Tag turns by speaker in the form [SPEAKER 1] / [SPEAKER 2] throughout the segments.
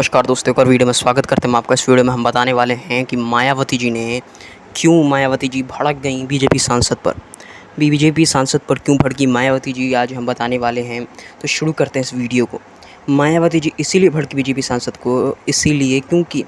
[SPEAKER 1] नमस्कार दोस्तों, एक और वीडियो में स्वागत करते हैं। आपका इस वीडियो में हम बताने वाले हैं कि मायावती जी भड़क गईं बीजेपी सांसद पर। बीजेपी सांसद पर क्यों भड़की मायावती जी, आज हम बताने वाले हैं। तो शुरू करते हैं इस वीडियो को। मायावती जी इसीलिए भड़की बीजेपी सांसद को, इसीलिए क्योंकि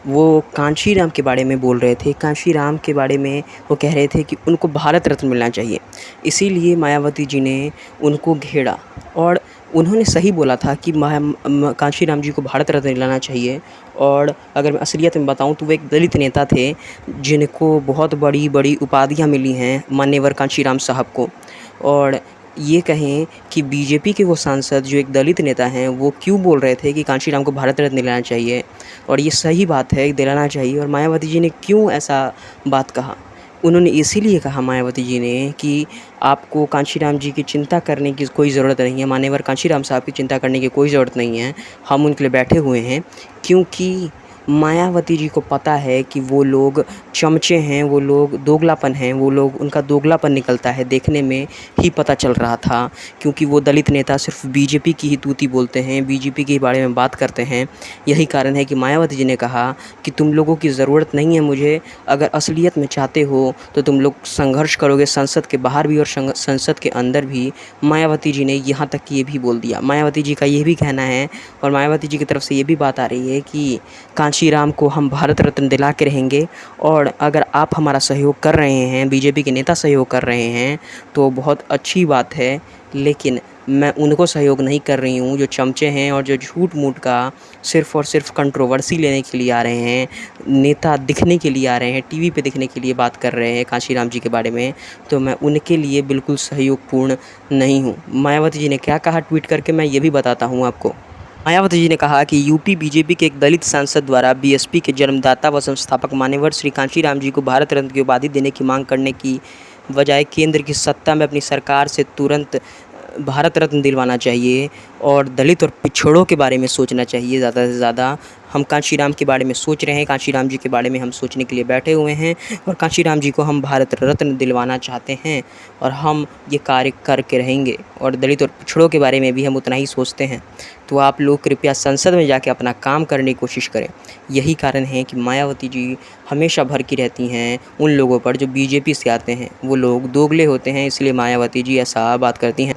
[SPEAKER 1] वो कांशी राम के बारे में बोल रहे थे। कांशी राम के बारे में वो कह रहे थे कि उनको भारत रत्न मिलना चाहिए। इसीलिए मायावती जी ने उनको घेरा और उन्होंने सही बोला था कि कांशी राम जी को भारत रत्न दिलाना चाहिए। और अगर मैं असलियत में बताऊं तो वो एक दलित नेता थे जिनको बहुत बड़ी बड़ी उपाधियां मिली हैं, मान्यवर कांशी राम साहब को। और ये कहें कि बीजेपी के वो सांसद जो एक दलित नेता हैं, वो क्यों बोल रहे थे कि कांशी राम को भारत रत्न दिलाना चाहिए, और ये सही बात है, दिलाना चाहिए। और मायावती जी ने क्यों ऐसा बात कहा? उन्होंने इसीलिए कहा मायावती जी ने कि आपको कांशी राम जी की चिंता करने की कोई ज़रूरत नहीं है, मान्यवर कांशी राम साहब की चिंता करने की कोई ज़रूरत नहीं है, हम उनके लिए बैठे हुए हैं। क्योंकि मायावती जी को पता है कि वो लोग चमचे हैं, वो लोग दोगलापन हैं, वो लोग, उनका दोगलापन निकलता है, देखने में ही पता चल रहा था। क्योंकि वो दलित नेता सिर्फ बीजेपी की ही तूती बोलते हैं, बीजेपी के बारे में बात करते हैं। यही कारण है कि मायावती जी ने कहा कि तुम लोगों की ज़रूरत नहीं है मुझे, अगर असलियत में चाहते हो तो तुम लोग संघर्ष करोगे संसद के बाहर भी और संसद के अंदर भी। मायावती जी ने यहाँ तक कि ये भी बोल दिया। मायावती जी का ये भी कहना है और मायावती जी की तरफ से ये भी बात आ रही है कि कांशी राम को हम भारत रत्न दिला के रहेंगे, और अगर आप हमारा सहयोग कर रहे हैं, बीजेपी के नेता सहयोग कर रहे हैं तो बहुत अच्छी बात है। लेकिन मैं उनको सहयोग नहीं कर रही हूँ जो चमचे हैं और जो झूठ मूठ का सिर्फ़ और सिर्फ कंट्रोवर्सी लेने के लिए आ रहे हैं, नेता दिखने के लिए आ रहे हैं, टीवी पे दिखने के लिए बात कर रहे हैं कांशी राम जी के बारे में। तो मैं उनके लिए बिल्कुल सहयोगपूर्ण नहीं हूँ। मायावती जी ने क्या कहा ट्वीट करके, मैं ये भी बताता हूँ आपको। मायावती जी ने कहा कि यूपी बीजेपी के एक दलित सांसद द्वारा बीएसपी के जन्मदाता व संस्थापक मान्यवर श्री कांशी राम जी को भारत रत्न की उपाधि देने की मांग करने की बजाय केंद्र की सत्ता में अपनी सरकार से तुरंत भारत रत्न दिलवाना चाहिए और दलित और पिछड़ों के बारे में सोचना चाहिए ज़्यादा से ज़्यादा। हम कांशी राम के बारे में सोच रहे हैं, कांशी राम जी के बारे में हम सोचने के लिए बैठे हुए हैं, और कांशी राम जी को हम भारत रत्न दिलवाना चाहते हैं और हम ये कार्य करके रहेंगे। और दलित और पिछड़ों के बारे में भी हम उतना ही सोचते हैं। तो आप लोग कृपया संसद में जाके अपना काम करने की कोशिश करें। यही कारण है कि मायावती जी हमेशा भड़की रहती हैं उन लोगों पर जो बीजेपी से आते हैं। वो लोग दोगले होते हैं, इसलिए मायावती जी ऐसा बात करती हैं।